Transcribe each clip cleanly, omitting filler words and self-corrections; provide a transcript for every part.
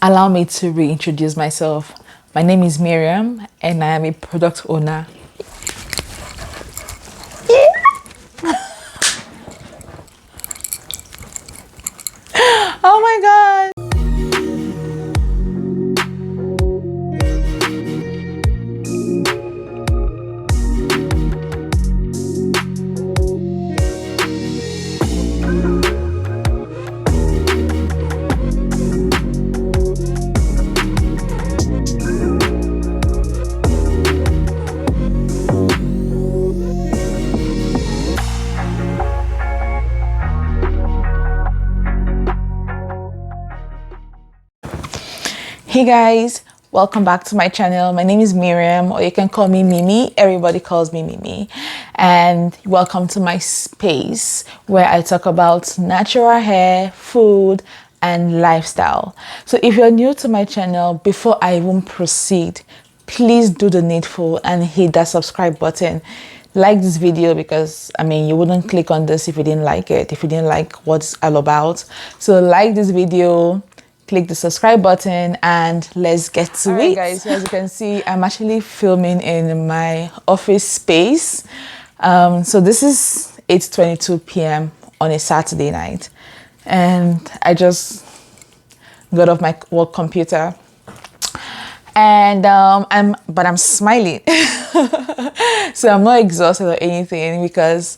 Allow me to reintroduce myself. My name is Miriam and I am a product owner. Oh my God. Hey guys, welcome back to my channel. My name is Miriam, or you can call me Mimi. Everybody calls me Mimi. And welcome to my space where I talk about natural hair, food, and lifestyle. So if you're new to my channel, before I even proceed, please do the needful and hit that subscribe button. Like this video because you wouldn't click on this if you didn't like it, if you didn't like what it's all about. So like this video, click the subscribe button, and let's get to it. Guys, as you can see, I'm actually filming in my office space. So this is 8:22 p.m. on a Saturday night, and I just got off my work computer, and I'm smiling. So I'm not exhausted or anything, because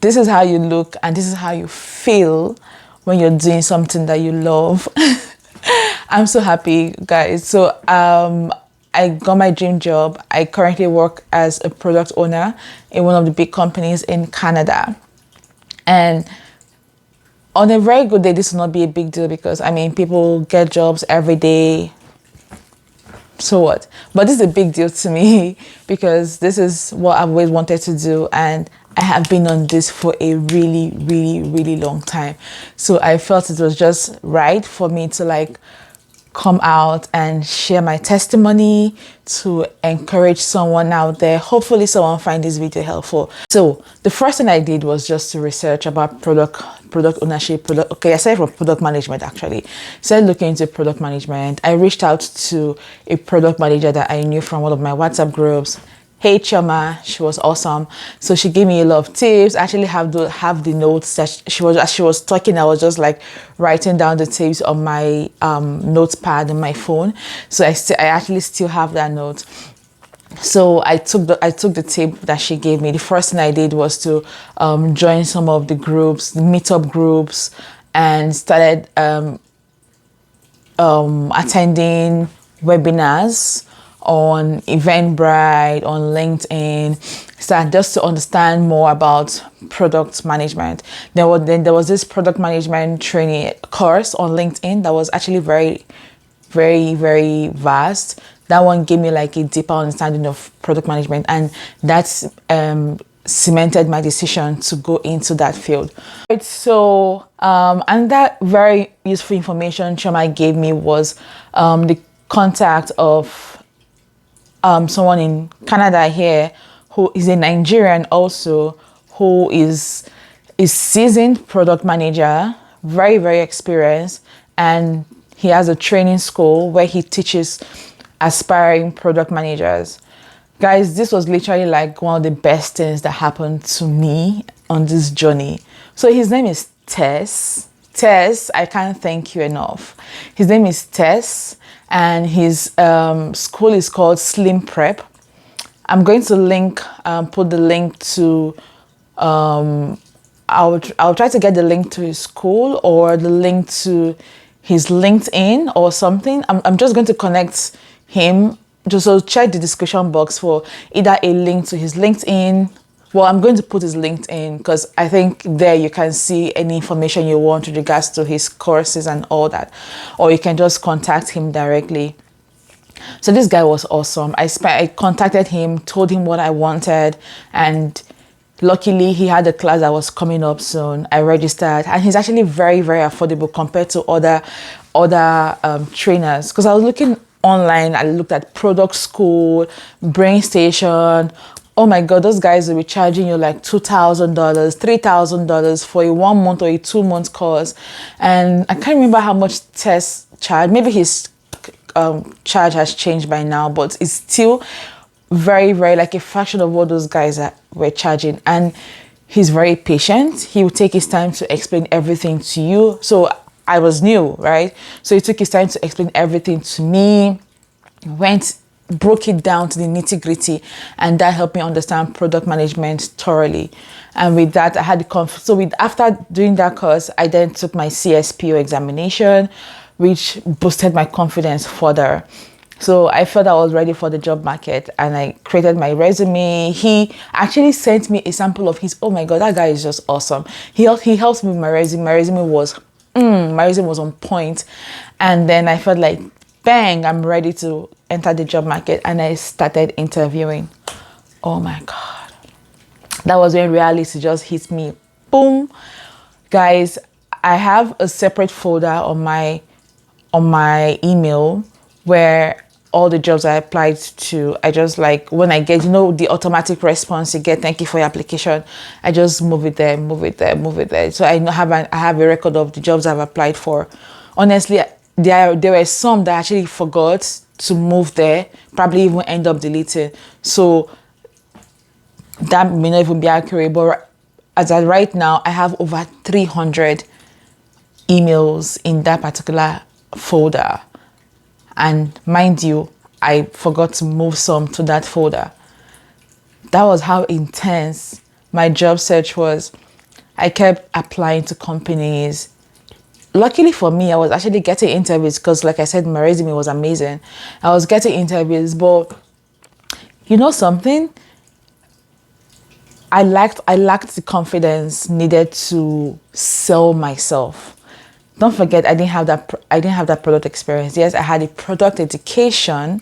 this is how you look and this is how you feel when you're doing something that you love. I'm so happy, guys. So I got my dream job. I currently work as a product owner in one of the big companies in Canada. And on a very good day, this will not be a big deal because people get jobs every day. So what? But this is a big deal to me because this is what I've always wanted to do, and I have been on this for a really, really, really long time. So I felt it was just right for me to come out and share my testimony to encourage someone out there. Hopefully someone find this video helpful. So the first thing I did was just to research about product ownership. Aside from product management, actually started looking into product management. I reached out to a product manager that I knew from one of my WhatsApp groups. Hey Choma, she was awesome. So she gave me a lot of tips. I actually have the notes that she was talking. I was just writing down the tips on my notepad on my phone. So I actually still have that note. So I took the tip that she gave me. The first thing I did was to join some of the groups, the meetup groups, and started attending webinars on Eventbrite, on LinkedIn, just to understand more about product management. There was this product management training course on LinkedIn that was actually very, very, very vast. That one gave me a deeper understanding of product management, and that's cemented my decision to go into that field. So and that very useful information Choma gave me was the contact of someone in Canada here who is a Nigerian also, who is a seasoned product manager, very, very experienced, and he has a training school where he teaches aspiring product managers. Guys, this was literally one of the best things that happened to me on this journey. So his name is Tess. Tess, I can't thank you enough. His name is Tess, and his school is called Slim Prep. I'm going to put the link to, I'll try to get the link to his school or the link to his LinkedIn or something. I'm just going to connect him. Just so check the description box for either a link to his LinkedIn. Well, I'm going to put his LinkedIn because I think there you can see any information you want with regards to his courses and all that. Or you can just contact him directly. So this guy was awesome. I contacted him, told him what I wanted, and luckily he had a class that was coming up soon. I registered, and he's actually very, very affordable compared to other trainers. Because I was looking online, I looked at Product School, Brain Station. Oh my God, those guys will be charging you $2,000, $3,000 for a 1 month or a 2 month course. And I can't remember how much Tess charge. Maybe his charge has changed by now, but it's still very, very like a fraction of what those guys were charging. And he's very patient. He will take his time to explain everything to you. So I was new, right? So he took his time to explain everything to me, broke it down to the nitty-gritty, and that helped me understand product management thoroughly. And with that, I had after doing that course, I then took my CSPO examination, which boosted my confidence further. So I felt I was ready for the job market, and I created my resume. He actually sent me a sample of his. Oh my God, that guy is just awesome. He helped me with my resume. My resume was on point, and then I felt like, bang, I'm ready to enter the job market, and I started interviewing. Oh my God, that was when reality just hit me. Boom, guys! I have a separate folder on my email where all the jobs I applied to, I just like, when I get, the automatic response you get, thank you for your application, I just move it there. So I have a record of the jobs I've applied for. Honestly, there were some that I actually forgot to move there, probably even end up deleting. So that may not even be accurate, but as of right now, I have over 300 emails in that particular folder. And mind you, I forgot to move some to that folder. That was how intense my job search was. I kept applying to companies. Luckily for me, I was actually getting interviews because, like I said, my resume was amazing. I was getting interviews, but something? I lacked the confidence needed to sell myself. Don't forget, I didn't have that product experience. Yes, I had a product education,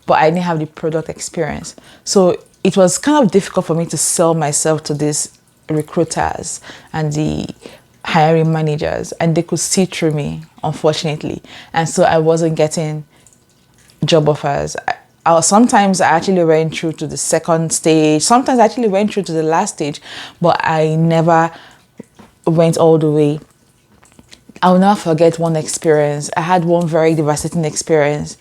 but I didn't have the product experience. So it was kind of difficult for me to sell myself to these recruiters and the hiring managers, and they could see through me, unfortunately. And so I wasn't getting job offers. Sometimes I actually went through to the second stage. Sometimes I actually went through to the last stage, but I never went all the way. I'll never forget one experience. I had one very devastating experience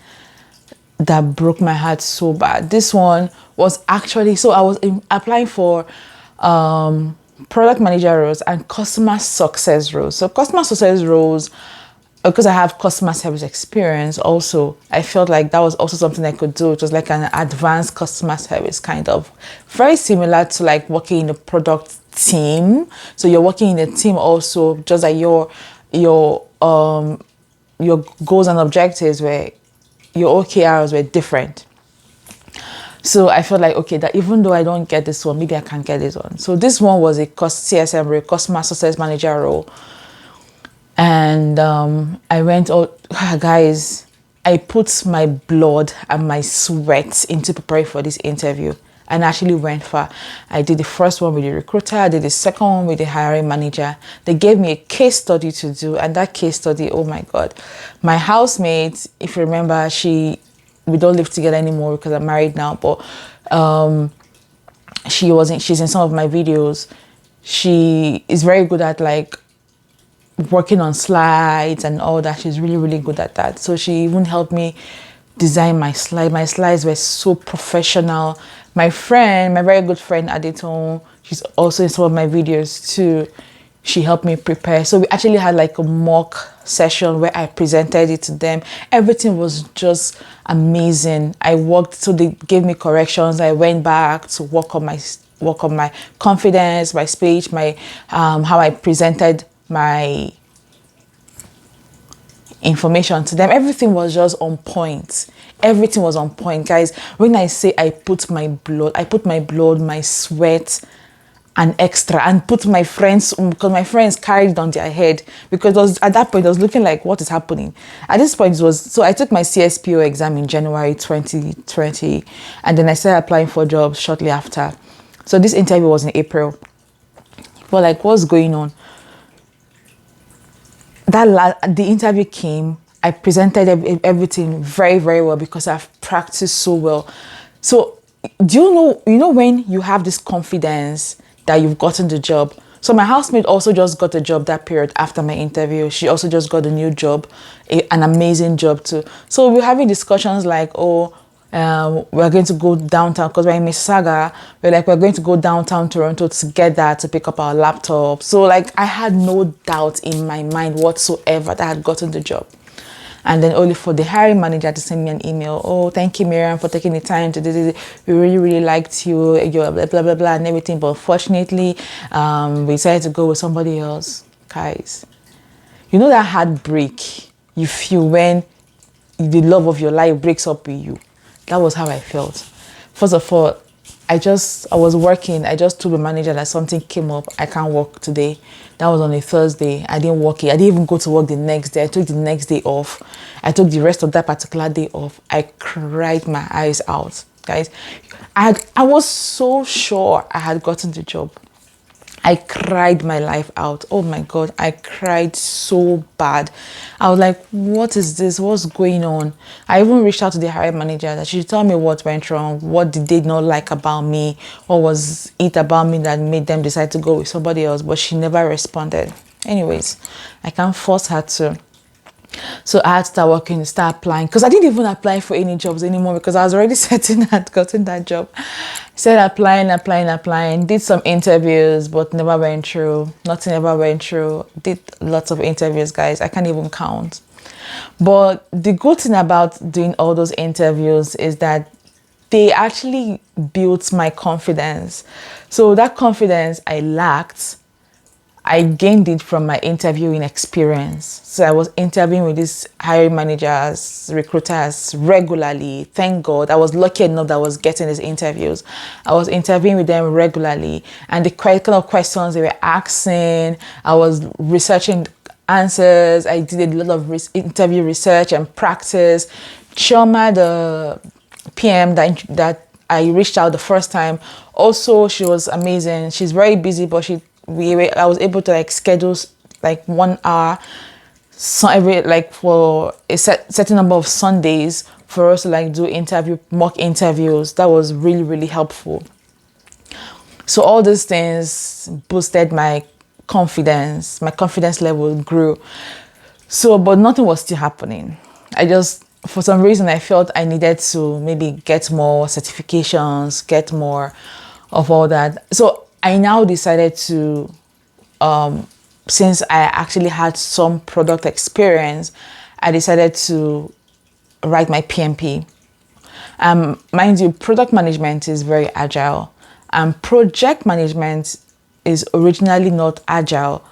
that broke my heart so bad. This one was actually, so I was applying for product manager roles and customer success roles. So customer success roles, because I have customer service experience also, I felt like that was also something I could do. It was like an advanced customer service kind of. Very similar to like working in a product team. So you're working in a team also, just like your goals and objectives your OKRs were different. So I felt like, okay, that even though I don't get this one, maybe I can get this one. So this one was a CSM role, customer success manager role. And I went, guys, I put my blood and my sweat into preparing for this interview, and actually went far. I did the first one with the recruiter, I did the second one with the hiring manager. They gave me a case study to do, and that case study, oh my God. My housemate, if you remember, we don't live together anymore because I'm married now, but she's in some of my videos. She is very good at like working on slides and all that. She's really, really good at that. So she even helped me design my slide. My slides were so professional. My very good friend Adeton, she's also in some of my videos too. She helped me prepare. So we actually had like a mock session where I presented it to them. Everything was just amazing. So they gave me corrections. I went back to work on my confidence, my speech, my how I presented my information to them. Everything was just on point. Everything was on point, guys. When I say I put my blood, my sweat, and extra, and put my friends, because my friends carried it on their head, because at that point I was looking like, what is happening? At this point so I took my CSPO exam in January 2020, and then I started applying for jobs shortly after. So this interview was in April. But like, what's going on? The interview came. I presented everything very, very well because I've practiced so well. So do you know when you have this confidence that you've gotten the job, So my housemate also just got a job that period after my interview. She also just got a new job, an amazing job too. So we're having discussions like, oh, we're going to go downtown because we're in Mississauga. We're going to go downtown Toronto together to pick up our laptop. So like I had no doubt in my mind whatsoever that I had gotten the job. And then only for the hiring manager to send me an email. Oh, thank you, Miriam, for taking the time to do this. We really, really liked you, your blah, blah, blah, blah, and everything. But unfortunately, we decided to go with somebody else. Guys, you know that heartbreak you feel when the love of your life breaks up with you. That was how I felt. First of all, I was working. I just told the manager that something came up. I can't work today. That was on a Thursday. I didn't work it. I didn't even go to work the next day. I took the next day off. I took the rest of that particular day off. I cried my eyes out, guys. I was so sure I had gotten the job. I cried my life out. Oh my God, I cried so bad. I was like, what is this? What's going on? I even reached out to the hiring manager that she should tell me what went wrong. What did they not like about me? What was it about me that made them decide to go with somebody else? But she never responded. Anyways, I can't force her to. So I had to start working, start applying, because I didn't even apply for any jobs anymore because I was already certain I had gotten that job. Started applying, did some interviews, but never went through. Nothing ever went through. Did lots of interviews, guys. I can't even count. But the good thing about doing all those interviews is that they actually built my confidence. So that confidence I lacked, I gained it from my interviewing experience. So I was interviewing with these hiring managers, recruiters regularly. Thank God. I was lucky enough that I was getting these interviews. I was interviewing with them regularly. And the kind of questions they were asking, I was researching answers. I did a lot of interview research and practice. Chioma, the PM that I reached out the first time, also, she was amazing. She's very busy, but I was able to like schedule like 1 hour for a certain number of Sundays for us to like do mock interviews. That was really, really helpful. So all these things boosted my confidence. My confidence level grew. So, but nothing was still happening. For some reason, I felt I needed to maybe get more certifications, get more of all that. So I now decided to, since I actually had some product experience, I decided to write my PMP. Mind you, product management is very agile, and project management is originally not agile.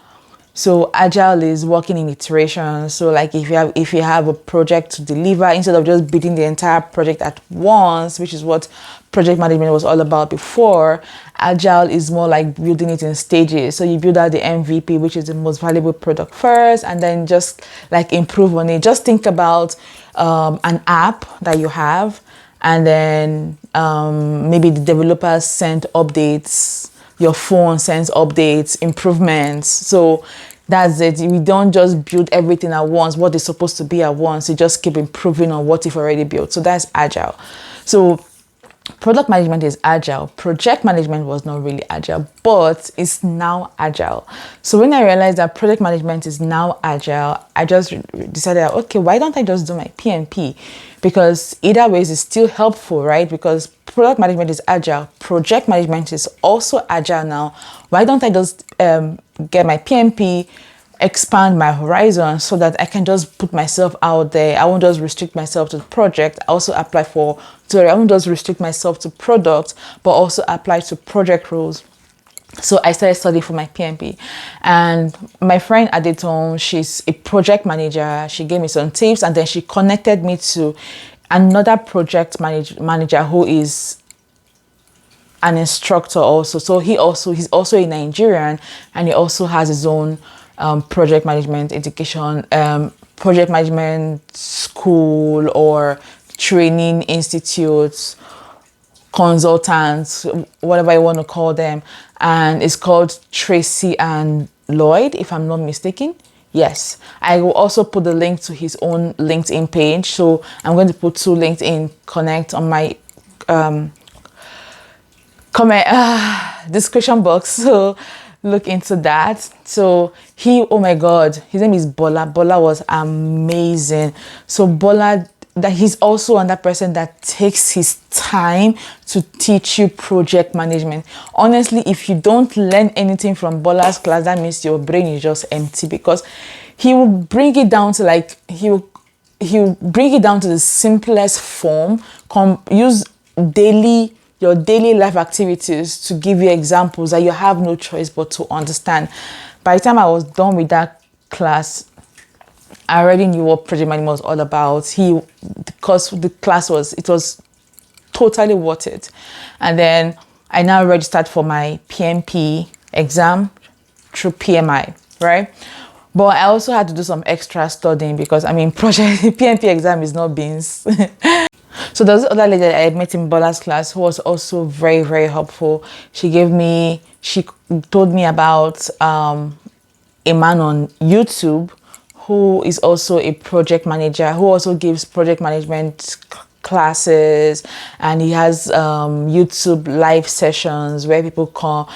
So agile is working in iterations. So like if you have a project to deliver, instead of just building the entire project at once, which is what project management was all about before, agile is more like building it in stages. So you build out the MVP, which is the most valuable product first, and then just like improve on it. Just think about an app that you have, and then maybe the developers send updates, your phone sends updates, improvements. So that's it. We don't just build everything at once, what is supposed to be at once. You just keep improving on what you've already built. So that's agile. So product management is agile. Project management was not really agile, but it's now agile. So when I realized that project management is now agile, I just decided, okay, why don't I just do my PMP? Because either ways is still helpful, right? Because product management is agile. Project management is also agile now. Why don't I just get my PMP, expand my horizon so that I can just put myself out there? I won't just restrict myself to the project. I also apply I won't just restrict myself to product, but also apply to project roles. So I started studying for my PMP, and my friend Adeton, she's a project manager. She gave me some tips, and then she connected me to another project manager who is an instructor also. So he's also a Nigerian, and he also has his own project management education, project management school or training institutes, consultants, whatever you want to call them. And it's called Tracy and Lloyd, if I'm not mistaken. Yes, I will also put the link to his own LinkedIn page. So I'm going to put 2 LinkedIn connect on my comment description box. So look into that. So oh my God, his name is Bola. Bola was amazing. So Bola, that he's also another person that takes his time to teach you project management. Honestly, if you don't learn anything from Bola's class, that means your brain is just empty, because he will bring it down to like, he'll bring it down to the simplest form. Use your daily life activities to give you examples that you have no choice but to understand. By the time I was done with that class, I already knew what project management was all about. Because the class was totally worth it. And then I now registered for my PMP exam through PMI, right? But I also had to do some extra studying, because I mean, project PMP exam is not beans. So there's this other lady that I met in Bola's class who was also very, very helpful. She told me about a man on YouTube who is also a project manager, who also gives project management classes, and he has YouTube live sessions where people come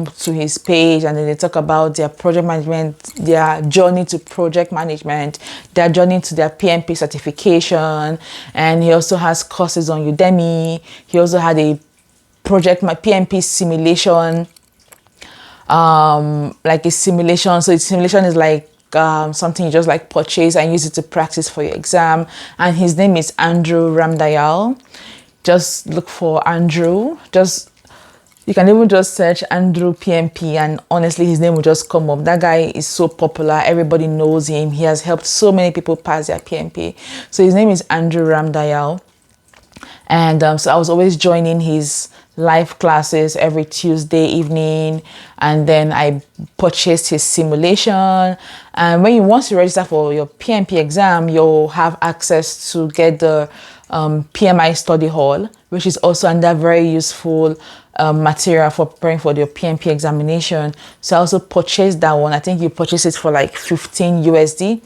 to his page, and then they talk about their project management, their journey to project management, their journey to their PMP certification. And he also has courses on Udemy. He also had a PMP simulation, like a simulation. So simulation is like something you just like purchase and use it to practice for your exam. And his name is Andrew Ramdayal. Just look for Andrew. You can even just search Andrew PMP, and honestly, his name will just come up. That guy is so popular. Everybody knows him. He has helped so many people pass their PMP. So his name is Andrew Ramdayal. And so I was always joining his live classes every Tuesday evening, and then I purchased his simulation. And once you register for your PMP exam, you'll have access to get the PMI study hall, which is also another very useful material for preparing for your PMP examination. So I also purchased that one. I think you purchased it for like 15 USD.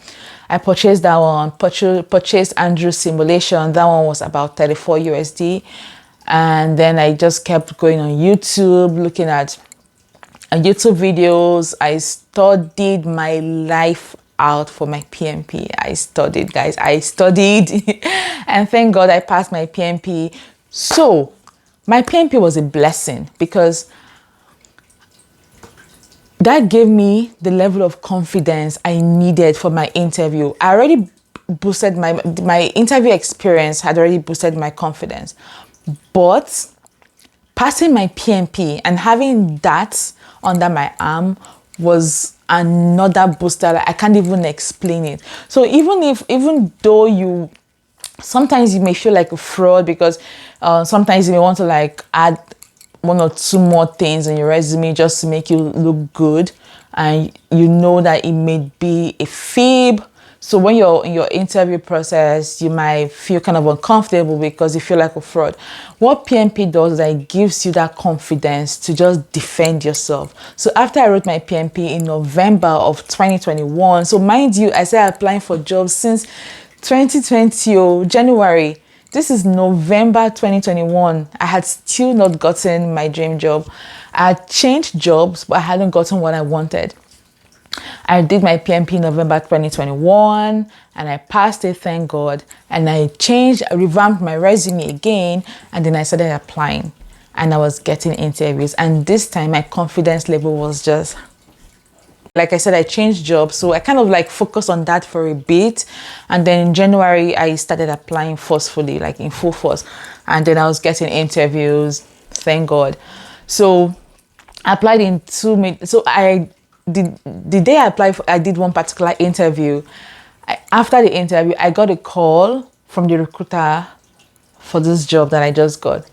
I purchased that one, purchased Andrew's simulation. That one was about 34 USD. And then I just kept going on YouTube, looking at YouTube videos. I studied my life out for my PMP. I studied, guys. I studied. And thank God I passed my PMP. So my PMP was a blessing, because that gave me the level of confidence I needed for my interview. I already boosted my interview experience had already boosted my confidence. But passing my PMP and having that under my arm was another booster. I can't even explain it. So even though sometimes you may feel like a fraud, because sometimes you may want to like add one or two more things on your resume just to make you look good, and you know that it may be a fib. So when you're in your interview process, you might feel kind of uncomfortable because you feel like a fraud. What PMP does is that it gives you that confidence to just defend yourself. So after I wrote my PMP in November of 2021, so mind you, I started applying for jobs since 2020, January. This is November 2021. I had still not gotten my dream job. I had changed jobs, but I hadn't gotten what I wanted. I did my PMP in November 2021 and I passed it, thank God. And I revamped my resume again, and then I started applying and I was getting interviews. And this time my confidence level was just, like I said, I changed jobs. So I kind of like focused on that for a bit. And then in January, I started applying forcefully, like in full force. And then I was getting interviews, thank God. So I applied in 2 minutes. So the day I applied, I did one particular interview. After the interview, I got a call from the recruiter for this job that I just got.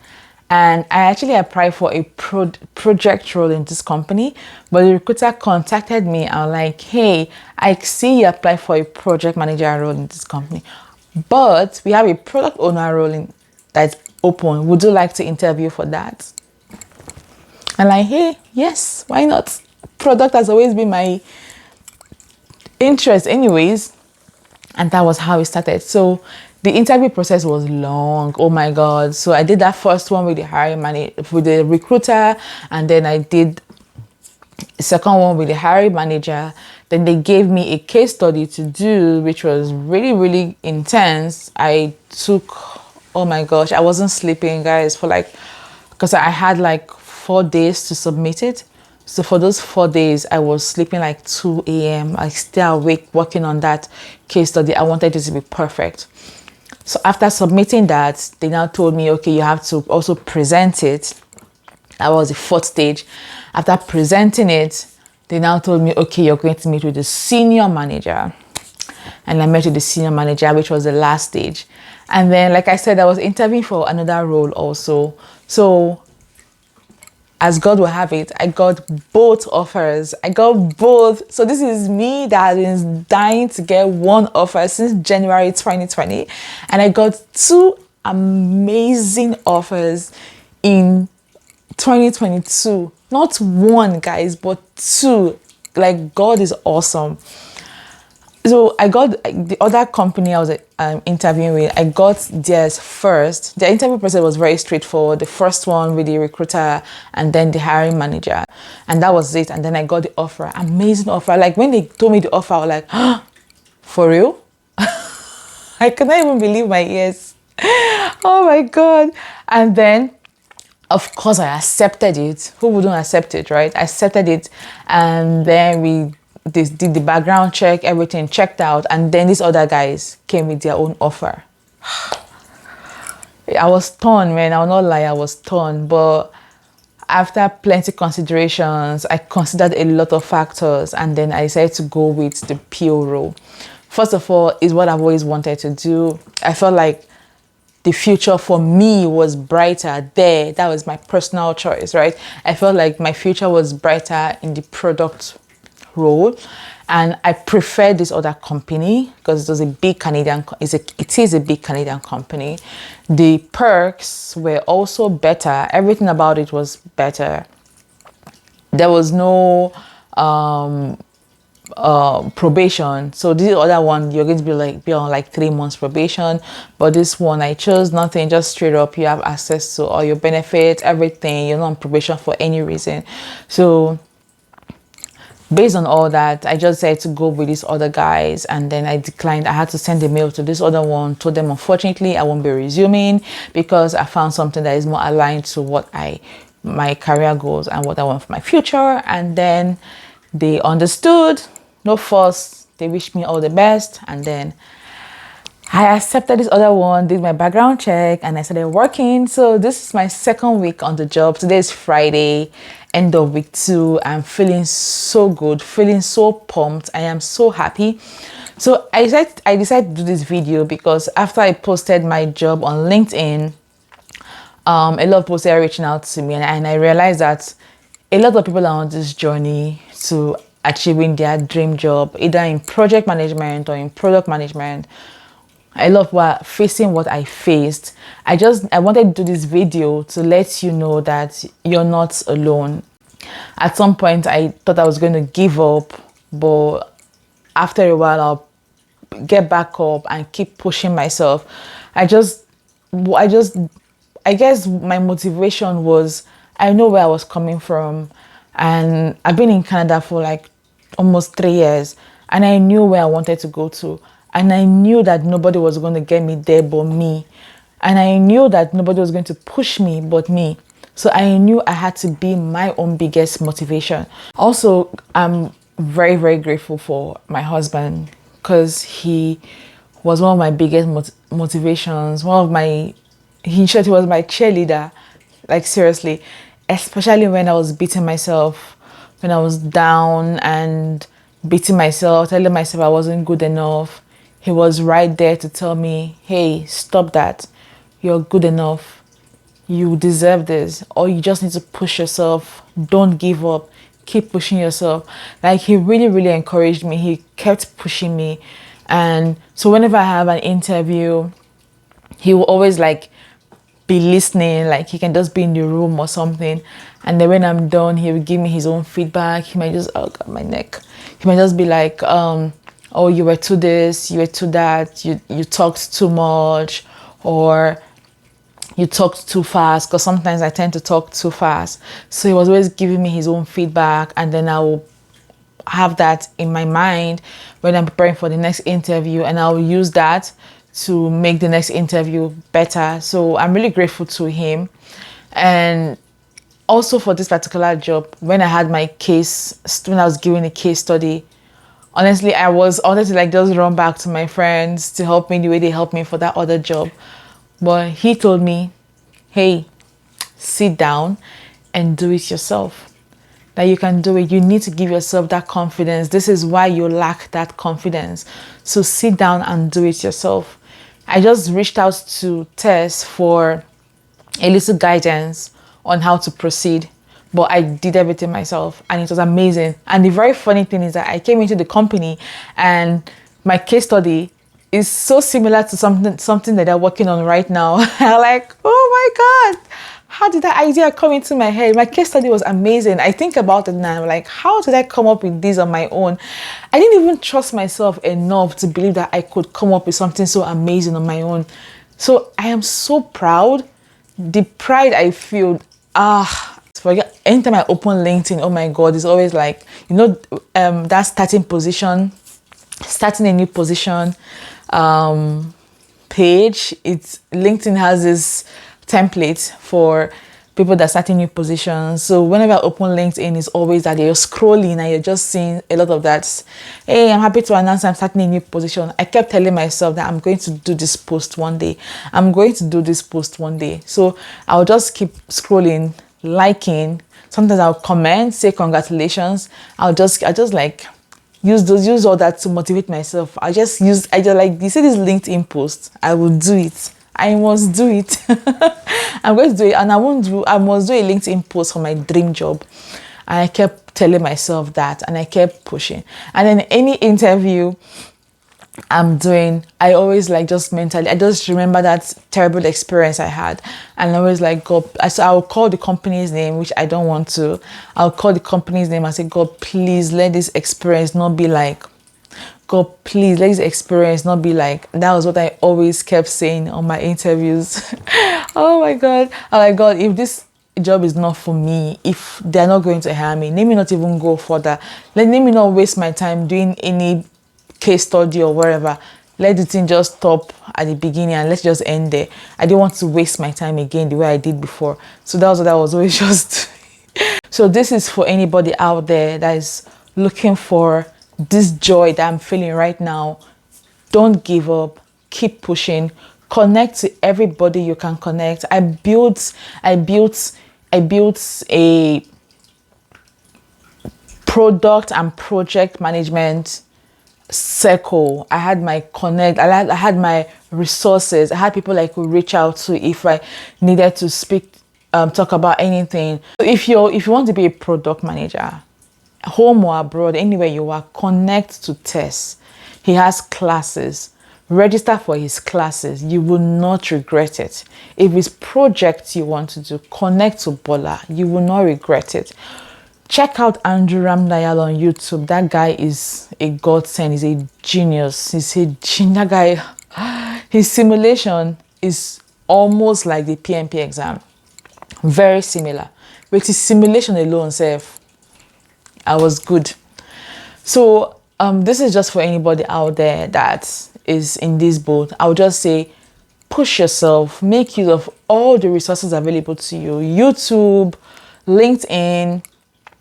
And I actually applied for a project role in this company, but the recruiter contacted me and was like, hey, I see you applied for a project manager role in this company, but we have a product owner role that's open. Would you like to interview for that? I'm like, hey, yes, why not? Product has always been my interest anyways. And that was how it started. So the interview process was long. Oh my God. So I did that first one with the hiring manager, with the recruiter. And then I did The second one with the hiring manager. Then they gave me a case study to do, which was really, really intense. I took, oh my gosh, I wasn't sleeping, guys, for like, because I had like 4 days to submit it. So for those 4 days, I was sleeping like 2 a.m. I still awake working on that case study. I wanted it to be perfect. So after submitting that, they now told me, okay, you have to also present it. That was the fourth stage. After presenting it, they now told me, okay, you're going to meet with the senior manager. And I met with the senior manager, which was the last stage. And then, like I said, I was interviewing for another role also. So as God will have it, I got both offers. I got both. So this is me that is dying to get one offer since January 2020. And I got two amazing offers in 2022. Not one, guys, but two. Like, God is awesome. So I got the other company I was interviewing with, I got theirs first. The interview process was very straightforward. The first one with the recruiter and then the hiring manager. And that was it. And then I got the offer. Amazing offer. Like, when they told me the offer, I was like, oh, for real? I could not even believe my ears. Oh my God. And then, of course, I accepted it. Who wouldn't accept it, right? I accepted it. And then they did the background check, everything checked out, and then these other guys came with their own offer. I was torn, man. I will not lie, I was torn. But after plenty considerations, I considered a lot of factors, and then I decided to go with the PO role. First of all, is what I've always wanted to do. I felt like the future for me was brighter there. That was my personal choice, right? I felt like my future was brighter in the product role, and I preferred this other company because it was a big Canadian. It is a big Canadian company. The perks were also better. Everything about it was better. There was no probation. So this other one, you're going to be on like 3 months probation, but this one I chose nothing, just straight up. You have access to all your benefits, everything. You're not on probation for any reason. So based on all that, I just said to go with these other guys, and then I declined. I had to send a mail to this other one, told them unfortunately I won't be resuming because I found something that is more aligned to what my career goals and what I want for my future. And then they understood, no fuss. They wished me all the best, and then I accepted this other one, did my background check, and I started working. So this is my second week on the job. Today is Friday, end of week 2. I'm feeling so good, feeling so pumped. I am so happy. So I decided to do this video because after I posted my job on LinkedIn, a lot of people are reaching out to me, and I realized that a lot of people are on this journey to achieving their dream job, either in project management or in product management. I love facing what I faced. I wanted to do this video to let you know that you're not alone. At some point, I thought I was going to give up, but after a while, I'll get back up and keep pushing myself. I guess my motivation was, I know where I was coming from, and I've been in Canada for like almost 3 years, and I knew where I wanted to go to. And I knew that nobody was going to get me there but me. And I knew that nobody was going to push me but me. So I knew I had to be my own biggest motivation. Also, I'm very, very grateful for my husband because he was one of my biggest motivations. He was my cheerleader. Like, seriously. Especially when I was beating myself, when I was down and beating myself, telling myself I wasn't good enough. He was right there to tell me, hey, stop that. You're good enough. You deserve this. Or you just need to push yourself. Don't give up. Keep pushing yourself. Like, he really, really encouraged me. He kept pushing me. And so whenever I have an interview, he will always like be listening. Like, he can just be in the room or something. And then when I'm done, he will give me his own feedback. He might just, oh God, my neck. He might just be like, oh, you were too this, you were too that, you talked too much, or you talked too fast, because sometimes I tend to talk too fast. So he was always giving me his own feedback, and then I will have that in my mind when I'm preparing for the next interview, and I'll use that to make the next interview better. So I'm really grateful to him. And also for this particular job, when I had my case, when I was giving a case study, honestly, I was honestly like just run back to my friends to help me the way they helped me for that other job. But he told me, hey, sit down and do it yourself. That you can do it. You need to give yourself that confidence. This is why you lack that confidence. So sit down and do it yourself. I just reached out to Tess for a little guidance on how to proceed, but I did everything myself, and it was amazing. And the very funny thing is that I came into the company and my case study is so similar to something that they're working on right now. I'm like, oh my God, how did that idea come into my head? My case study was amazing. I think about it now, I'm like, how did I come up with this on my own? I didn't even trust myself enough to believe that I could come up with something so amazing on my own. So I am so proud. The pride I feel, forget, anytime I open LinkedIn, oh my God, it's always like, that starting a new position page. It's LinkedIn has this template for people that are starting new positions. So whenever I open LinkedIn, it's always that you're scrolling and you're just seeing a lot of that. Hey, I'm happy to announce I'm starting a new position. I kept telling myself that I'm going to do this post one day. I'm going to do this post one day. So I'll just keep scrolling, liking. Sometimes I'll comment, say congratulations. I just like use all that to motivate myself. I just like, you see this LinkedIn post, I will do it. I must do it. I'm going to do it, and I must do a LinkedIn post for my dream job. And I kept telling myself that, and I kept pushing. And then any interview I'm doing, I always like just mentally, I just remember that terrible experience I had, and I always like, God, so I'll call the company's name, which I don't want to. I'll call the company's name and say, God, please let this experience not be like, God, please let this experience not be like. That was what I always kept saying on my interviews. Oh my God. I'm like, God, if this job is not for me, if they're not going to hire me, let me not even go further. Let me not waste my time doing any case study or whatever. Let the thing just stop at the beginning and let's just end there. I didn't want to waste my time again the way I did before. So that was what I was always just. So this is for anybody out there that is looking for this joy that I'm feeling right now. Don't give up. Keep pushing. Connect to everybody you can connect. I built a product and project management circle. I had my connect. I had my resources. I had people I could reach out to if I needed to speak, talk about anything. If you want to be a product manager, home or abroad, anywhere you are, connect to Tess. He has classes. Register for his classes. You will not regret it. If it's projects you want to do, connect to Bola. You will not regret it. Check out Andrew Ramdayal on YouTube. That guy is a godsend. He's a genius. That guy, his simulation is almost like the PMP exam. Very similar. With his simulation alone, I was good. So this is just for anybody out there that is in this boat. I would just say, push yourself, make use of all the resources available to you. YouTube, LinkedIn,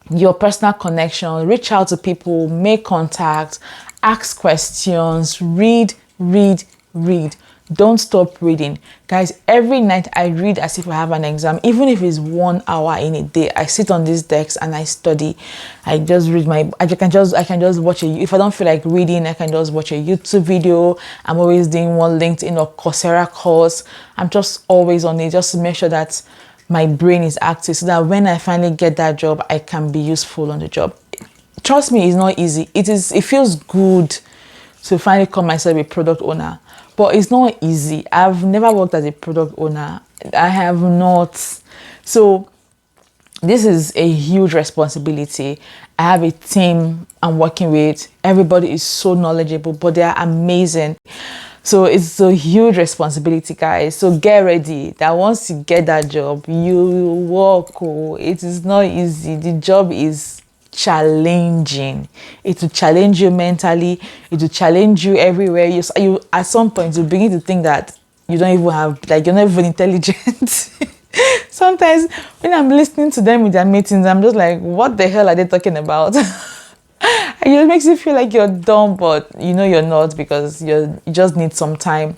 your personal connection, reach out to people, make contacts, ask questions, read. Don't stop reading. Guys, every night I read as if I have an exam. Even if it's 1 hour in a day, I sit on this desk and I study. I just read I can just watch if I don't feel like reading, I can just watch a YouTube video. I'm always doing one LinkedIn or Coursera course. I'm just always on it, just to make sure that my brain is active, so that when I finally get that job, I can be useful on the job. Trust me, it's not easy. It feels good to finally call myself a product owner, but it's not easy. I've never worked as a product owner. I have not. So this is a huge responsibility. I have a team I'm working with. Everybody is so knowledgeable, but they are amazing. So it's a huge responsibility, guys. So get ready that once you get that job, you will work. Oh, it is not easy. The job is challenging. It will challenge you mentally. It will challenge you everywhere. You at some point you begin to think that you don't even have, like, you're not even intelligent. Sometimes when I'm listening to them with their meetings, I'm just like, what the hell are they talking about? And it makes you feel like you're dumb, but you know you're not, because you just need some time.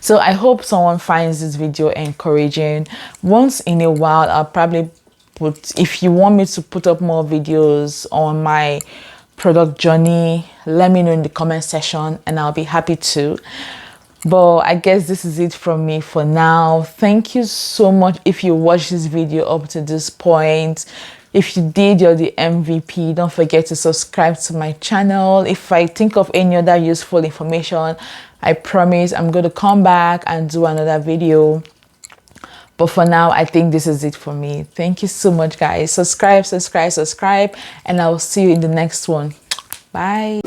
So I hope someone finds this video encouraging. Once in a while, I'll probably put, if you want me to put up more videos on my product journey, let me know in the comment section and I'll be happy to. But I guess this is it from me for now. Thank you so much if you watched this video up to this point. If you did, you're the MVP. Don't forget to subscribe to my channel. If I think of any other useful information, I promise I'm going to come back and do another video. But for now, I think this is it for me. Thank you so much, guys. Subscribe, and I'll see you in the next one. Bye.